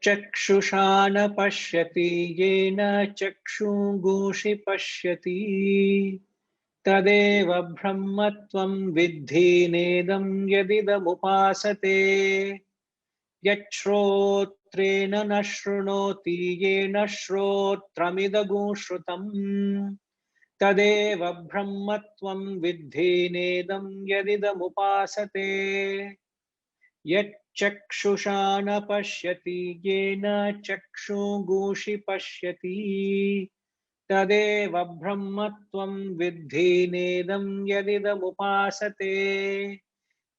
Yachakshusha na pashyati yena chakshungushi pashyati tadeva brahmatvam vidhi nedam yadidam upasate yachrotrena nashrunoti yena shrotramidagum shrutam tadeva brahmatvam vidhi nedam yadidam upasate yachakshusha na pashyati yena chakshungushi pashyati tadeva brahmatvam vidhi nedam yadidam upasate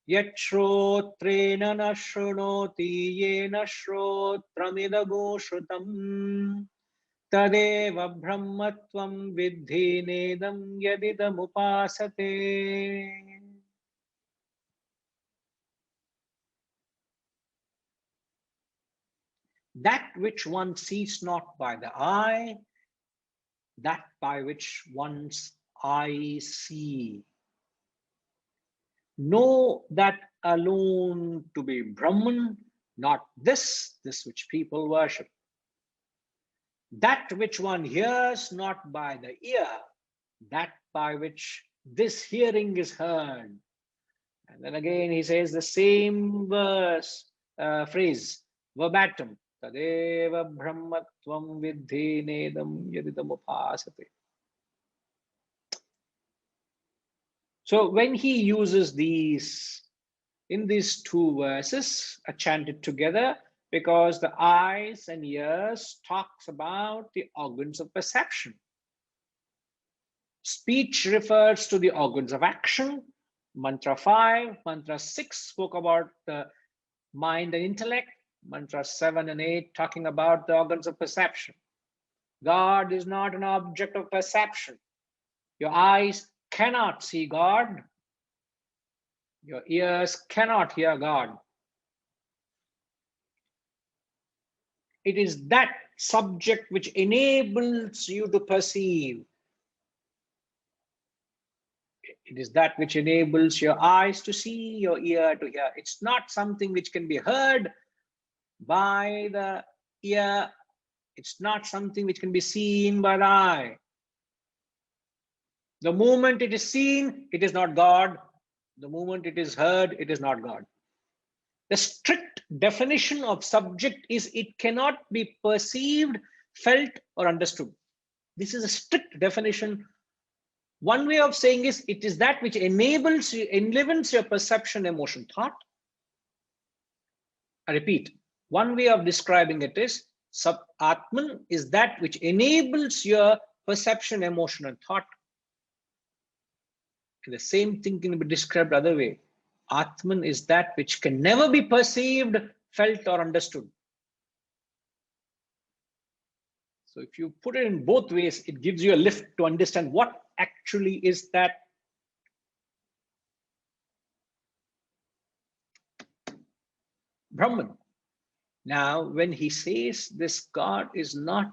yachrotrena nashrunoti yena shrotramidagum shrutam tadeva brahmatvam vidhi nedam yadidam upasate. That which one sees not by the eye, that by which one's eyes see. Know that alone to be Brahman, not this which people worship. That which one hears not by the ear, that by which this hearing is heard. And then again he says the same phrase, verbatim. Tadeva brahmatvam vidhi nedam yadidam upasate. So when he uses these, in these two verses, are chanted together because the eyes and ears talks about the organs of perception. Speech refers to the organs of action. Mantra 5, Mantra 6 spoke about the mind and intellect. Mantra 7 and 8 talking about the organs of perception. God is not an object of perception. Your eyes cannot see God. Your ears cannot hear God. It is that subject which enables you to perceive. It is that which enables your eyes to see, your ear to hear. It's not something which can be heard by the ear. It's not something which can be seen by the eye. The moment it is seen, it is not God. The moment it is heard, it is not God. The strict definition of subject is it cannot be perceived, felt, or understood. This is a strict definition. One way of saying is it is that which enables you, enlivens your perception, emotion, thought. I repeat, one way of describing it is Atman is that which enables your perception, emotion, and thought. And the same thing can be described other way. Atman is that which can never be perceived, felt, or understood. So if you put it in both ways, it gives you a lift to understand what actually is that. Brahman. Now, when he says this God is not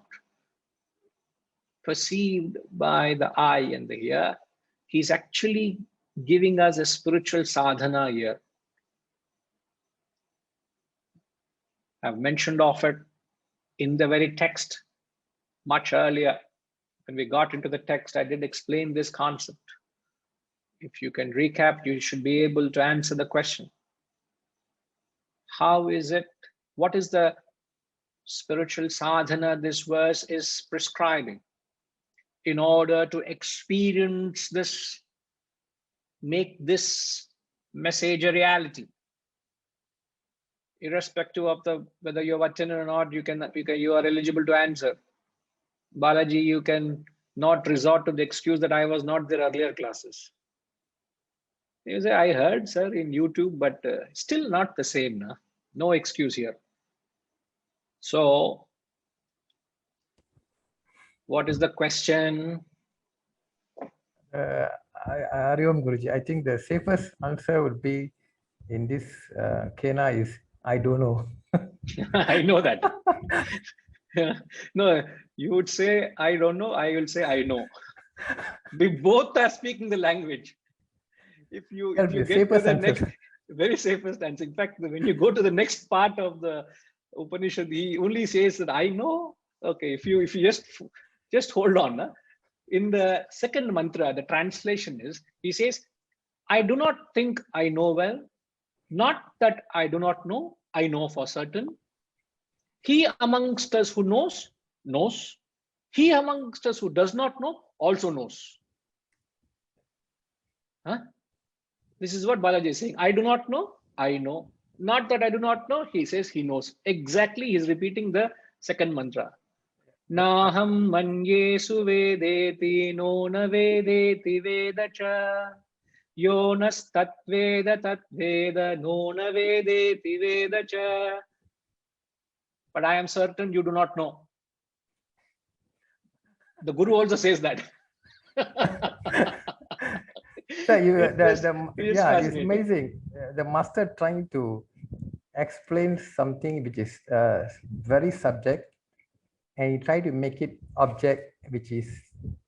perceived by the eye and the ear, he's actually giving us a spiritual sadhana here. I've mentioned of it in the very text much earlier. When we got into the text, I did explain this concept. If you can recap, you should be able to answer the question. How is it? What is the spiritual sadhana this verse is prescribing in order to experience this, make this message a reality? Irrespective of the whether you have attended or not, you are eligible to answer. Balaji, you can not resort to the excuse that I was not there earlier classes. You say, I heard, sir, in YouTube, but still not the same. No excuse here. So, what is the question? Ariom Guruji, I think the safest answer would be in this Kena is, I don't know. I know that. No, you would say, I don't know. I will say, I know. We both are speaking the language. If you get to the next, very safest answer. In fact, when you go to the next part of the Upanishad, he only says that I know. Okay, if you just hold on. Huh? In the second mantra, the translation is, he says, I do not think I know well, not that I do not know, I know for certain. He amongst us who knows, knows. He amongst us who does not know, also knows. Huh? This is what Balaji is saying. I do not know, I know. Not that I do not know, he says he knows. Exactly, he's repeating the second mantra. Naham manye suvedeti no na vedeti vedacha. Yonas tatveda tatveda no na vedeti vedacha. But I am certain you do not know. The Guru also says that. So It's yeah, it's fascinating. amazing. The master trying to explain something which is very subject, and he try to make it object, which is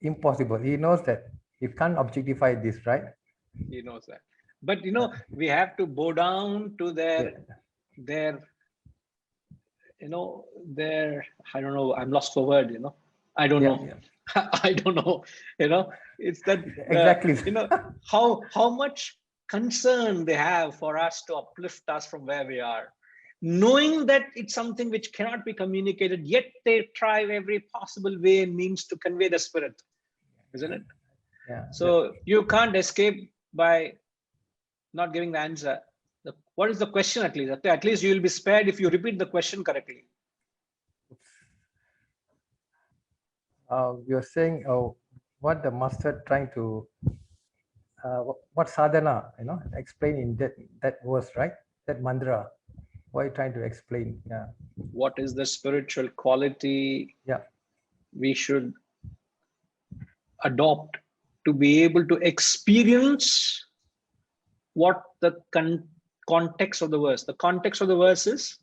impossible. He knows that you can't objectify this, right? He knows that. But we have to bow down to their their, I don't know, I'm lost for word, I don't know. I don't know, it's that Exactly. how much concern they have for us to uplift us from where we are, knowing that it's something which cannot be communicated, yet they try every possible way and means to convey the spirit, isn't it? Yeah. So you can't escape by not giving the answer. What is the question? At least you will be spared if you repeat the question correctly. You're saying what the master trying to what sadhana, explain in that verse, right? That mantra. What are you trying to explain? Yeah. What is the spiritual quality we should adopt to be able to experience what the context of the verse? The context of the verse is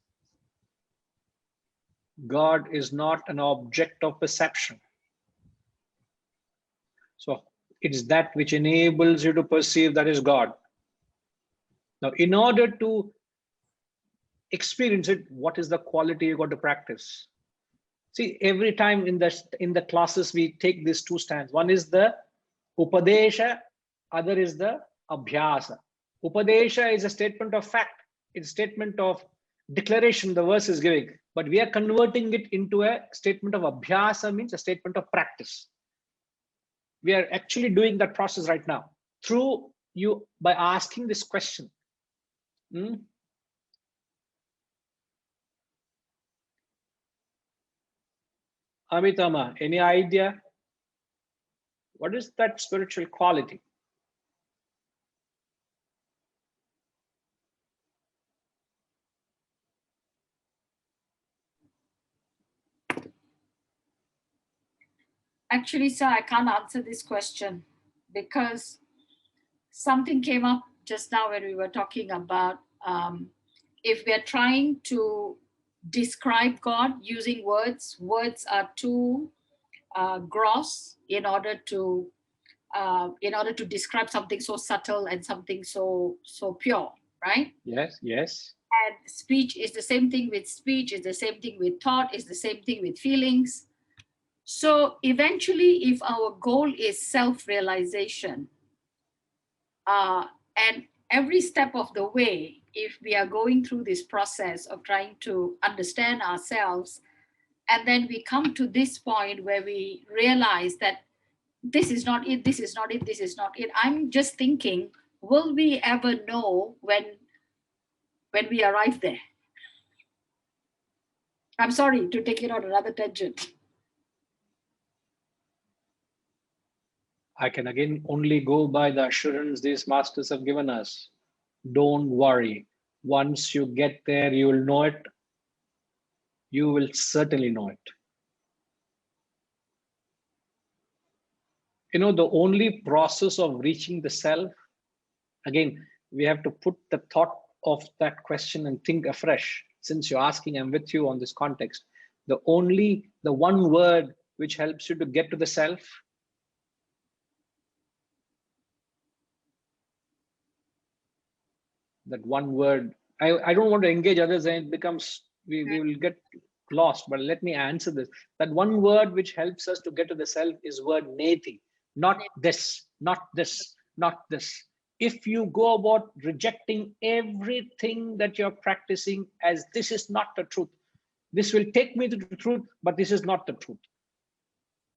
God is not an object of perception. So it's that which enables you to perceive that is God. Now, in order to experience it, what is the quality you got to practice? See, every time in the classes we take these two stands. One is the upadesha, other is the abhyasa. Upadesha is a statement of fact. It's a statement of declaration the verse is giving, but we are converting it into a statement of abhyasa, means a statement of practice. We are actually doing that process right now through you by asking this question. Amitama, any idea? What is that spiritual quality? Actually, sir, I can't answer this question because something came up just now when we were talking about if we're trying to describe God using words, words are too gross in order to describe something so subtle and something so pure, right? Yes, yes. And speech is the same thing with speech, is the same thing with thought, is the same thing with feelings. So eventually, if our goal is self-realization, and every step of the way, if we are going through this process of trying to understand ourselves, and then we come to this point where we realize that this is not it, this is not it, this is not it. I'm just thinking, will we ever know when we arrive there? I'm sorry to take it on another tangent. I can again only go by the assurance these masters have given us. Don't worry. Once you get there, you will know it. You will certainly know it. The only process of reaching the self, again, we have to put the thought of that question and think afresh. Since you're asking, I'm with you on this context. The one word which helps you to get to the self, that one word, I don't want to engage others and it becomes we will get lost, but let me answer this. That one word which helps us to get to the self is word neti, not this, not this, not this. If you go about rejecting everything that you're practicing as this is not the truth, this will take me to the truth, but this is not the truth.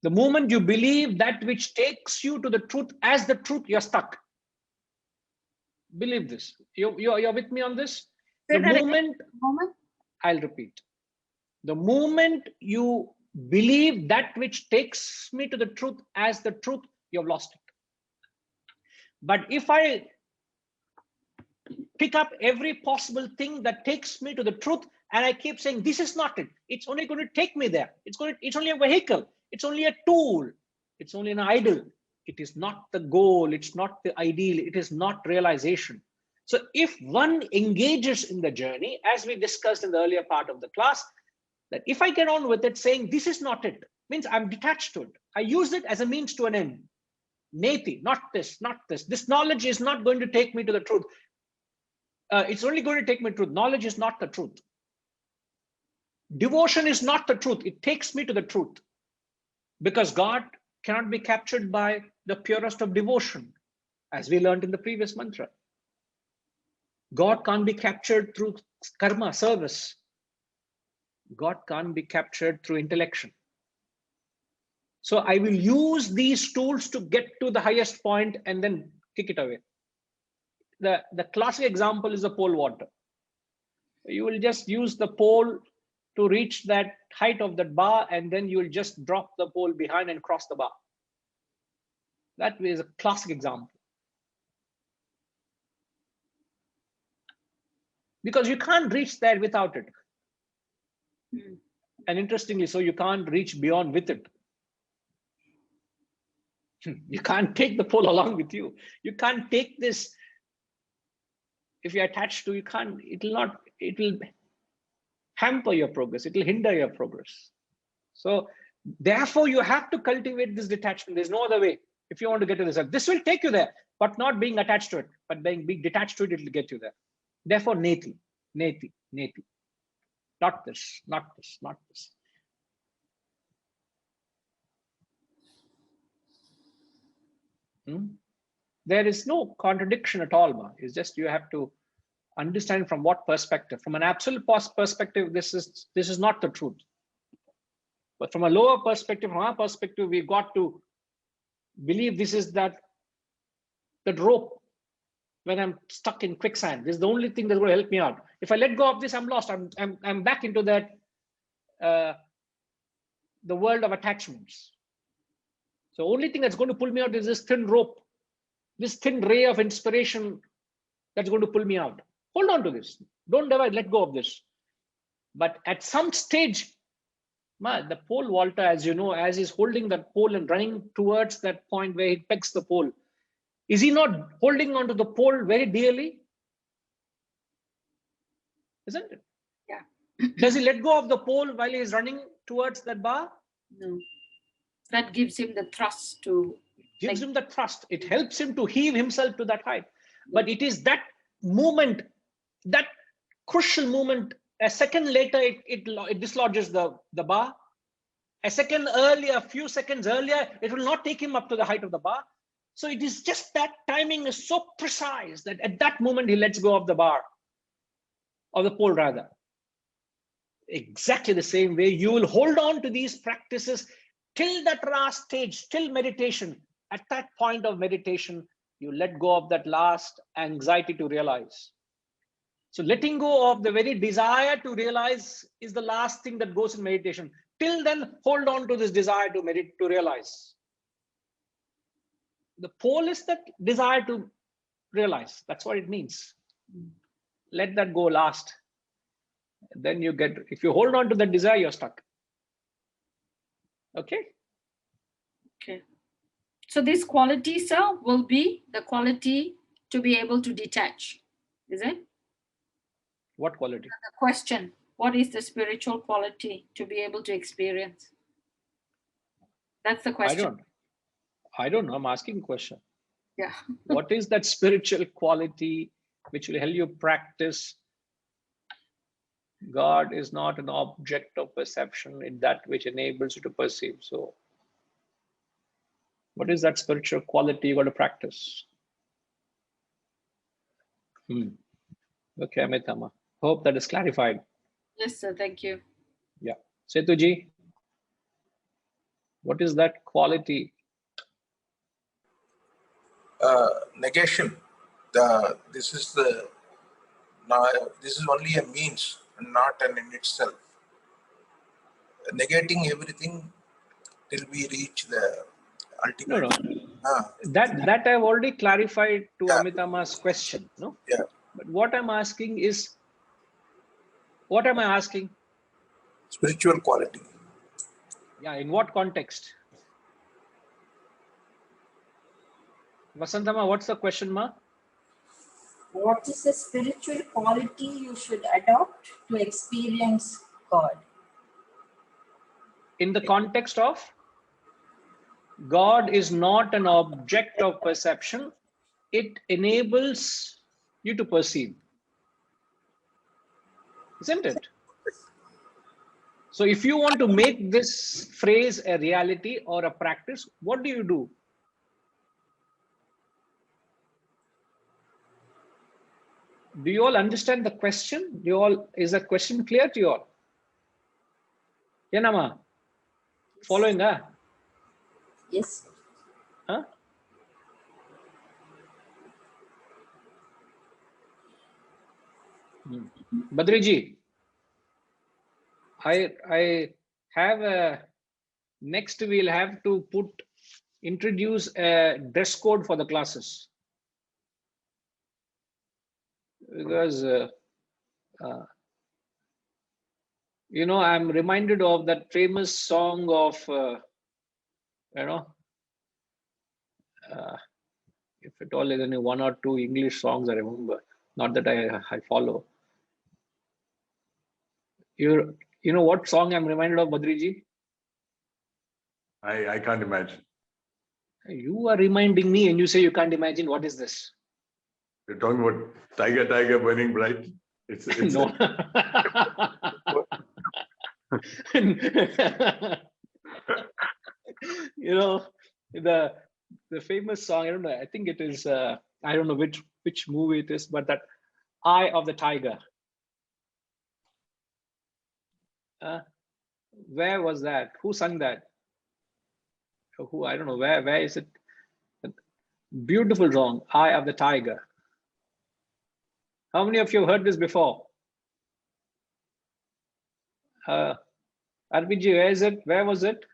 The moment you believe that which takes you to the truth as the truth, you're stuck. Believe this. You're with me on this? The moment, I'll repeat. The moment you believe that which takes me to the truth as the truth, you've lost it. But if I pick up every possible thing that takes me to the truth and I keep saying, this is not it, it's only going to take me there. It's only a vehicle. It's only a tool. It's only an idol. It is not the goal. It's not the ideal. It is not realization. So if one engages in the journey, as we discussed in the earlier part of the class, that if I get on with it saying, this is not it, means I'm detached to it. I use it as a means to an end. Neti, not this, not this. This knowledge is not going to take me to the truth. It's only going to take me to truth. Knowledge is not the truth. Devotion is not the truth. It takes me to the truth. Because God cannot be captured by the purest of devotion, as we learned in the previous mantra. God can't be captured through karma, service. God can't be captured through intellection. So I will use these tools to get to the highest point and then kick it away. The classic example is the pole vaulter. You will just use the pole to reach that height of that bar, and then you will just drop the pole behind and cross the bar. That is a classic example. Because you can't reach there without it. And interestingly, so you can't reach beyond with it. You can't take the pole along with you. You can't take this. If you're attached to, you can't, it will hamper your progress. It will hinder your progress. So therefore you have to cultivate this detachment. There's no other way. If you want to get to this will take you there, but not being attached to it, but being detached to it, it will get you there. Therefore, neti, neti, neti. Not this, not this, not this. There is no contradiction at all, Ma. It's just you have to understand from what perspective. From an absolute perspective, this is not the truth. But from a lower perspective, from our perspective, we've got to believe this is that rope when I'm stuck in quicksand. This is the only thing that's going to help me out. If I let go of this, I'm lost. I'm back into that the world of attachments. So only thing that's going to pull me out is this thin rope, this thin ray of inspiration that's going to pull me out. Hold on to this. Don't ever let go of this. But at some stage, the pole vaulter, as you know, as he's holding that pole and running towards that point where he pegs the pole, is he not holding onto the pole very dearly? Isn't it? Yeah. Does he let go of the pole while he is running towards that bar? No. That gives him the thrust to... Gives him the thrust. It helps him to heave himself to that height. But it is that moment, that crucial moment, a second later, it dislodges the bar. A second earlier, a few seconds earlier, it will not take him up to the height of the bar. So it is just that timing is so precise that at that moment, he lets go of the bar, or the pole rather. Exactly the same way, you will hold on to these practices till that last stage, till meditation. At that point of meditation, you let go of that last anxiety to realize. So letting go of the very desire to realize is the last thing that goes in meditation. Till then, hold on to this desire to realize. The pole is that desire to realize. That's what it means. Let that go last. Then you get, if you hold on to that desire, you're stuck. Okay? Okay. So this quality, sir, will be the quality to be able to detach. Is it? What quality? The question, what is the spiritual quality to be able to experience? That's the question. I don't know. I'm asking a question. Yeah. What is that spiritual quality which will help you practice God is not an object of perception, it's that which enables you to perceive. So what is that spiritual quality you got to practice? Okay, Amitama. Hope that is clarified. Yes, sir. Thank you. Yeah. Setuji, what is that quality? Negation. This is only a means and not an in itself. Negating everything till we reach the ultimate. No. That I've already clarified to Amitama's question. No. Yeah. But what I'm asking is, what am I asking? Spiritual quality. Yeah. In what context? Vasantama, what's the question, ma? What is the spiritual quality you should adopt to experience God? In the context of God is not an object of perception. It enables you to perceive. Isn't it? So if you want to make this phrase a reality or a practice, what do you do? Do you all understand the question? Is the question clear to you all? Yenama, following, huh? Yes. Huh? Badriji, I have a next we'll have to introduce a dress code for the classes, because you know, I'm reminded of that famous song of you know, if at all there's only one or two English songs I remember, not that I follow. You know what song I'm reminded of, Badriji? I can't imagine. You are reminding me and you say you can't imagine. What is this? You're talking about Tiger, Tiger, Burning Bright. It's No. You know, the famous song, I don't know, I think it is, I don't know which movie it is, but that Eye of the Tiger. Where was that? Who sung that? Who? I don't know. Where is it? Beautiful song, Eye of the Tiger. How many of you have heard this before? RPG, where is it? Where was it?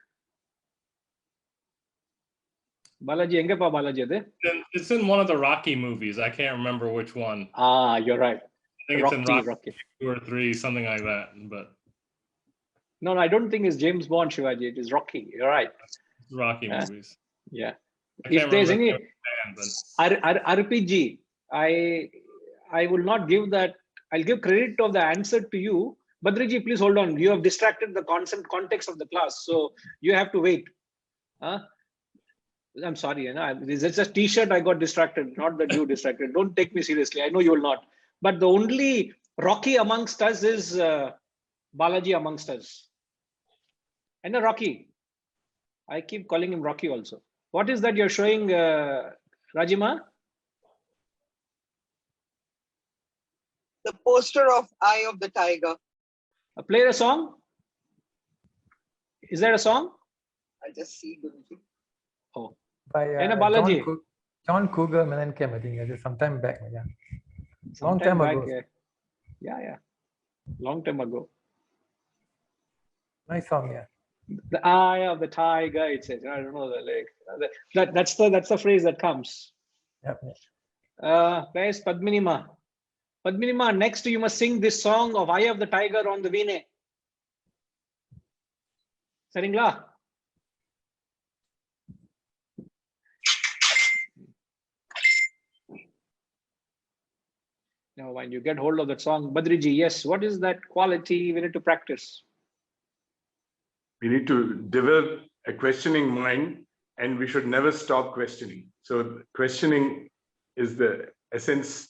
Balaji, Engapa Balaji? It's in one of the Rocky movies. I can't remember which one. Ah, you're right. I think Rocky, it's in Rocky 2 or 3, something like that. But no, I don't think it's James Bond, Shivaji. It is Rocky. You're right. Rocky movies. Yeah. If there's any RPG, I will not give that. I'll give credit of the answer to you. Badriji, please hold on. You have distracted the context of the class, so you have to wait. I'm sorry, you know, it's a t-shirt. I got distracted, not that you distracted. Don't take me seriously. I know you will not. But the only Rocky amongst us is Balaji amongst us. And a Rocky. I keep calling him Rocky also. What is that you're showing, Rajima? The poster of Eye of the Tiger. Play a song. Is that a song? I'll just see. Guruji. Oh. By Balaji. John Cougar Mellencamp, I think, some time back. Yeah. Long time ago. Yeah. Long time ago. Nice song, yeah. The Eye of the Tiger, it says. I don't know the lyric. That's the phrase that comes. Yep. Where's Padminima? Padminima, next you must sing this song of Eye of the Tiger on the Veene. Saringla? Now, when you get hold of that song, Badriji, yes, what is that quality we need to practice? We need to develop a questioning mind, and we should never stop questioning. So questioning is the essence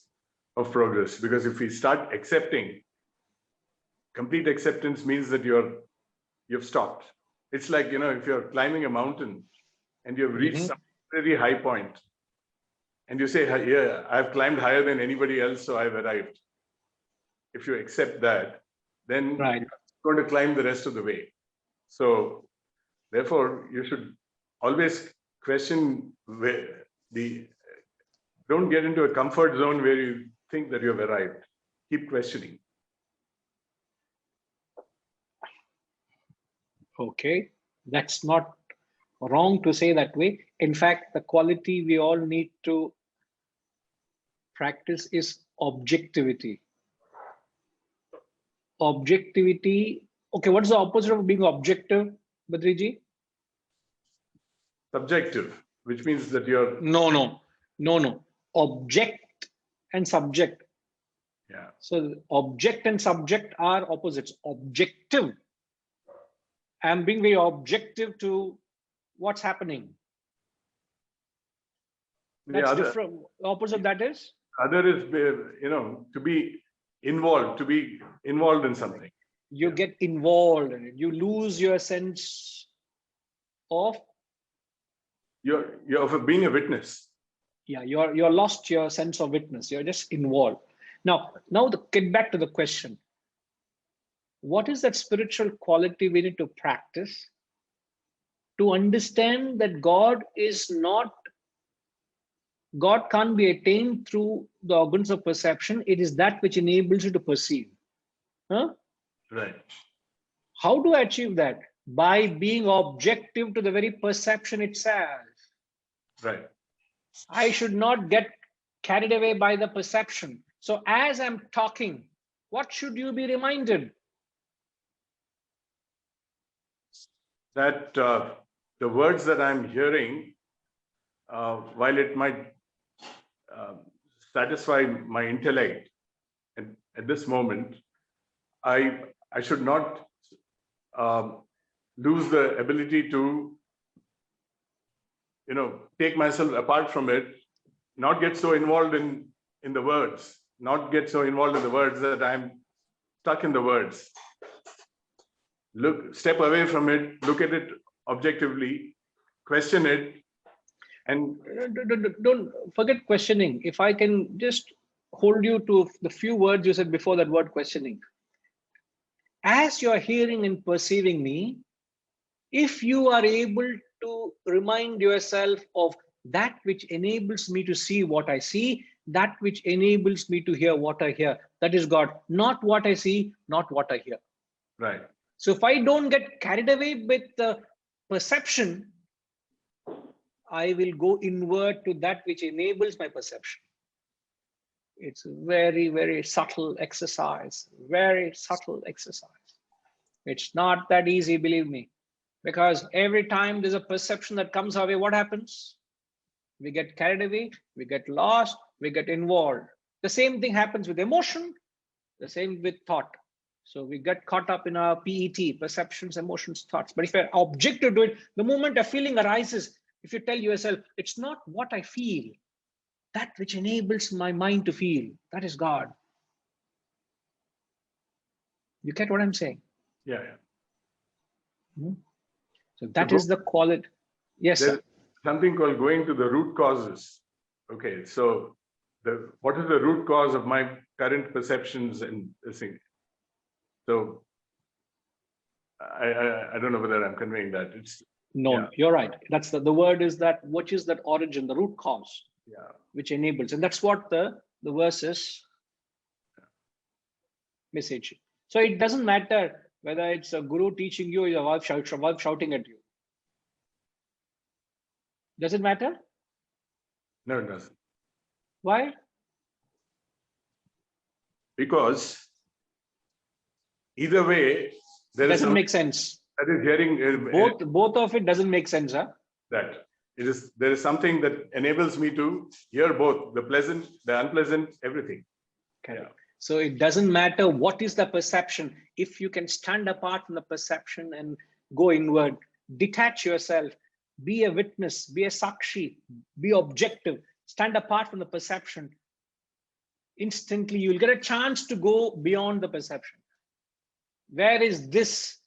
of progress, because if we start accepting complete acceptance means that you've stopped. It's like, if you're climbing a mountain and you've reached some very high point and you say, yeah, I've climbed higher than anybody else, so I've arrived. If you accept that, then Right. you're going to climb the rest of the way. So therefore, you should always question don't get into a comfort zone where you think that you've arrived. Keep questioning. Okay, that's not wrong to say that way. In fact, the quality we all need to practice is objectivity. Objectivity. Okay, what's the opposite of being objective, Badriji? Subjective, which means that you're No. Object and subject. yeah. So object and subject are opposites. Objective. I'm being very objective to what's happening. That's different. Opposite of that is? Other is, to be involved in something. You get involved in it. You lose your sense of, You're of being a witness. yeah, you're lost your sense of witness. You're just involved. Now get back to the question. What is that spiritual quality we need to practice to understand that God can't be attained through the organs of perception? It is that which enables you to perceive. Huh? Right. How do I achieve that? By being objective to the very perception itself. Right. I should not get carried away by the perception. So as I'm talking, what should you be reminded? That the words that I'm hearing, while it might satisfy my intellect at this moment, I should not lose the ability to, take myself apart from it, not get so involved in the words, not get so involved in the words that I'm stuck in the words. Step away from it, look at it objectively, question it, and don't forget questioning. If I can just hold you to the few words you said before that word questioning. As you're hearing and perceiving me, if you are able to remind yourself of that which enables me to see what I see, that which enables me to hear what I hear, that is God, not what I see, not what I hear. right. So if I don't get carried away with the perception, I will go inward to that which enables my perception. It's a very, very subtle exercise, very subtle exercise. It's not that easy, believe me, because every time there's a perception that comes our way, what happens? We get carried away, we get lost, we get involved. The same thing happens with emotion, the same with thought. So we get caught up in our PET, perceptions, emotions, thoughts. But if you're objective to it, the moment a feeling arises, if you tell yourself, it's not what I feel, that which enables my mind to feel, that is God. You get what I'm saying? Yeah. So that is the quality. Yes, There's sir. something called going to the root causes. Okay, so what is the root cause of my current perceptions and this thing? So I don't know whether I'm conveying that. No, you're right. That's the word is that, what is that origin, the root cause, which enables, and that's what the verse is message. So it doesn't matter whether it's a guru teaching you or your wife shouting at you. Does it matter? No, it doesn't. Why? Because either way, Doesn't make sense. That is hearing Both of it doesn't make sense, huh? that there is something that enables me to hear both the pleasant, the unpleasant, everything. Okay. So it doesn't matter what is the perception. If you can stand apart from the perception and go inward, detach yourself, be a witness, be a sakshi, be objective, stand apart from the perception. Instantly, you'll get a chance to go beyond the perception. Where is this?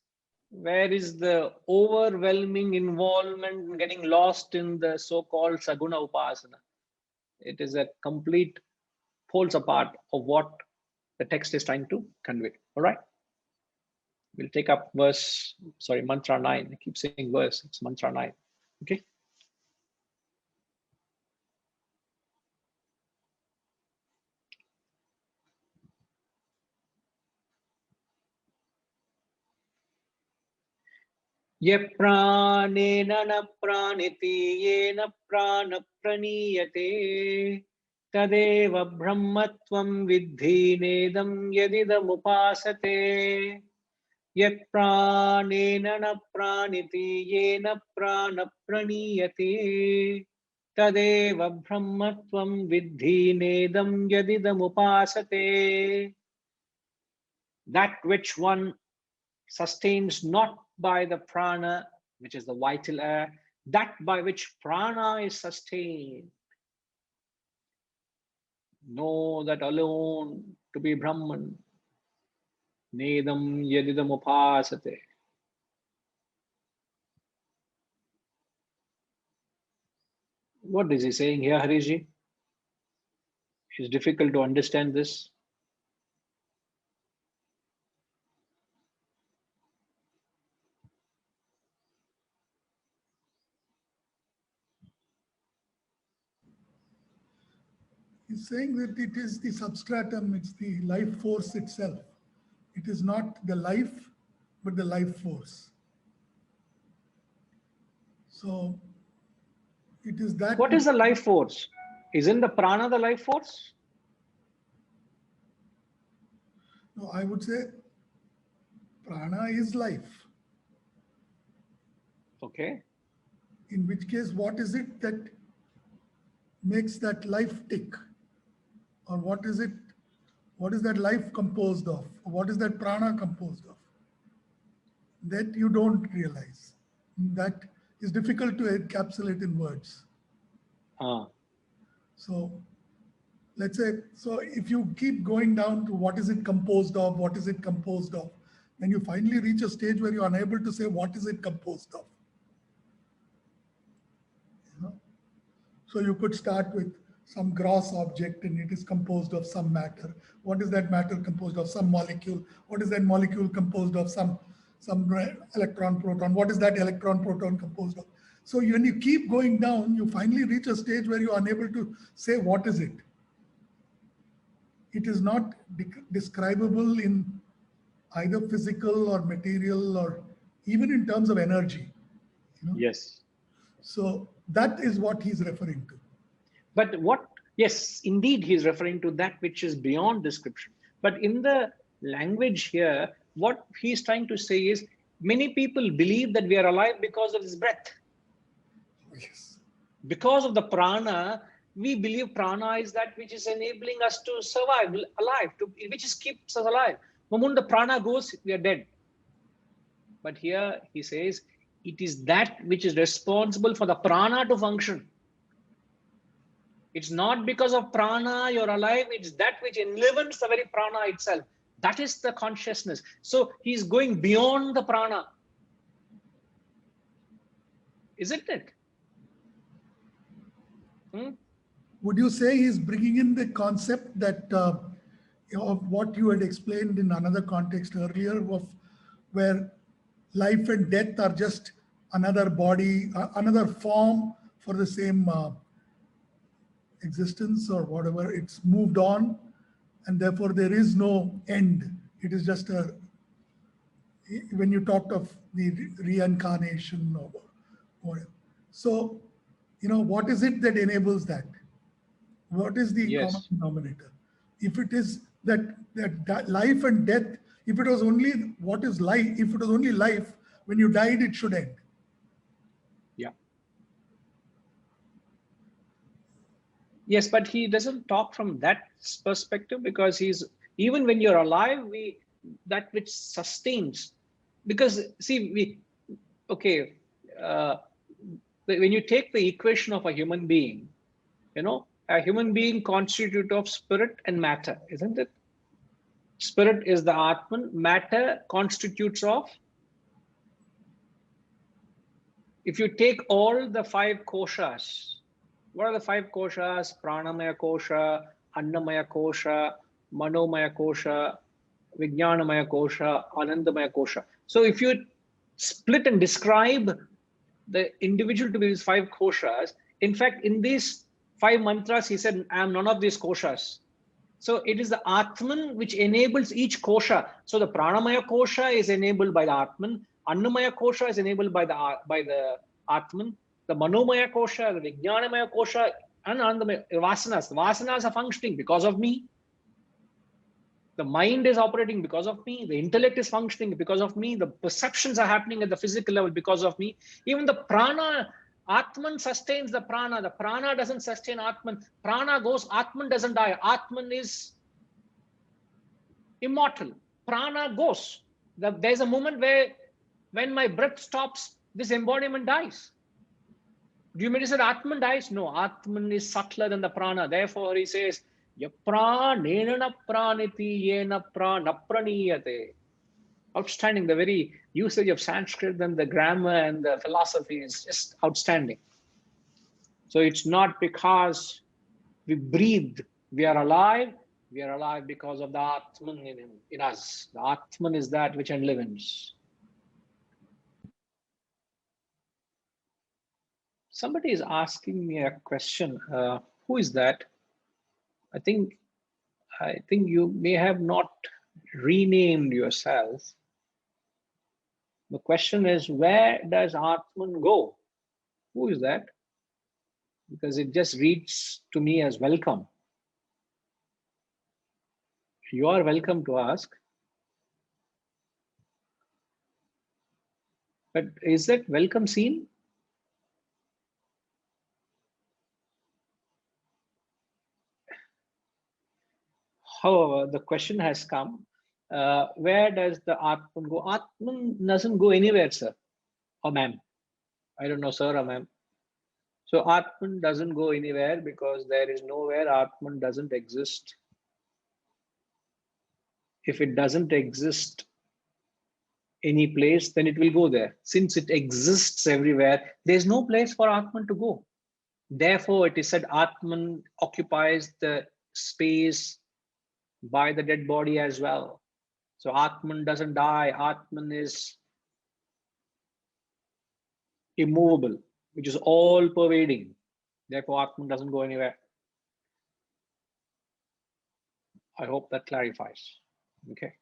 Where is the overwhelming involvement in getting lost in the so-called Saguna Upasana? It is a complete poles apart of what the text is trying to convey. All right. We'll take up mantra 9. I keep saying verse, it's mantra 9. Okay. Ye pranena na praniti yena prana praniyate tadeva brahmatvam vidhi nedam yadidam upasate. Yet pranena na praniti yena prana praniyate tadeva brahmatvam vidhi nedam yadidam upasate. That which one sustains not by the prana, which is the vital air, that by which prana is sustained. Know that alone to be Brahman. Nedam yadidam upasate. What is he saying here, Harishji? It's difficult to understand this. He's saying that it is the substratum, it's the life force itself. It is not the life, but the life force. So it is that. What is the life force? Isn't the prana the life force? No, I would say prana is life. Okay. In which case, what is it that makes that life tick? Or what is it? What is that life composed of? What is that prana composed of? That you don't realize. That is difficult to encapsulate in words. So let's say, so if you keep going down to what is it composed of, what is it composed of, then you finally reach a stage where you're unable to say what is it composed of. You know? So you could start with some gross object and it is composed of some matter. What is that matter composed of? Some molecule. What is that molecule composed of? Some electron proton. What is that electron proton composed of? So when you keep going down, you finally reach a stage where you're unable to say what is it. It is not describable in either physical or material or even in terms of energy. You know? Yes. So that is what he's referring to. But what, yes, indeed, he's referring to that which is beyond description. But in the language here, what he's trying to say is many people believe that we are alive because of this breath. Yes. Because of the prana, we believe prana is that which is enabling us to survive, alive, which is keeps us alive. The moment the prana goes, we are dead. But here he says, it is that which is responsible for the prana to function. It's not because of prana you're alive, it's that which enlivens the very prana itself. That is the consciousness. So he's going beyond the prana. Isn't it? Would you say he's bringing in the concept that of what you had explained in another context earlier, of where life and death are just another body, another form for the same existence or whatever? It's moved on, and therefore there is no end. It is just a, when you talked of the reincarnation or whatever. So, you know, what is it that enables that? What is the common denominator? If it is that life and death, if it was only what is life, if it was only life, when you died, it should end. Yeah. Yes, but he doesn't talk from that perspective, because he's, even when you're alive, that which sustains, because see, when you take the equation of a human being, you know, a human being constituted of spirit and matter, isn't it? Spirit is the Atman. Matter constitutes of, if you take all the 5 koshas, what are the 5 koshas? Pranamaya kosha, Annamaya kosha, Manomaya kosha, Vijnanamaya kosha, Anandamaya kosha. So if you split and describe the individual to be these 5 koshas, in fact, in these 5 mantras, he said, I am none of these koshas. So it is the Atman which enables each kosha. So the Pranamaya kosha is enabled by the Atman. Annamaya kosha is enabled by the Atman. The Manomaya kosha, the Vijnanamaya kosha, and Anandamaya vasanas. The vasanas are functioning because of me. The mind is operating because of me. The intellect is functioning because of me. The perceptions are happening at the physical level because of me. Even the prana, Atman sustains the prana. The prana doesn't sustain Atman. Prana goes, Atman doesn't die. Atman is immortal. Prana goes. There's a moment where when my breath stops, this embodiment dies. Do you mean to say Atman dies? No, Atman is subtler than the prana. Therefore, he says, Yapranena praniti yena pranapraniyate. Outstanding. The very usage of Sanskrit and the grammar and the philosophy is just outstanding. So it's not because we breathe, we are alive. We are alive because of the Atman in us. The Atman is that which enlivens. Somebody is asking me a question. Who is that? I think you may have not renamed yourself. The question is, where does Atman go? Who is that? Because it just reads to me as welcome. You are welcome to ask. But is that welcome seen? However, the question has come, where does the Atman go? Atman doesn't go anywhere, sir or ma'am. I don't know, sir or ma'am. So Atman doesn't go anywhere because there is nowhere Atman doesn't exist. If it doesn't exist any place, then it will go there. Since it exists everywhere, there's no place for Atman to go. Therefore, it is said Atman occupies the space by the dead body as well. So Atman doesn't die. Atman is immovable, which is all pervading. Therefore, Atman doesn't go anywhere. I hope that clarifies. Okay.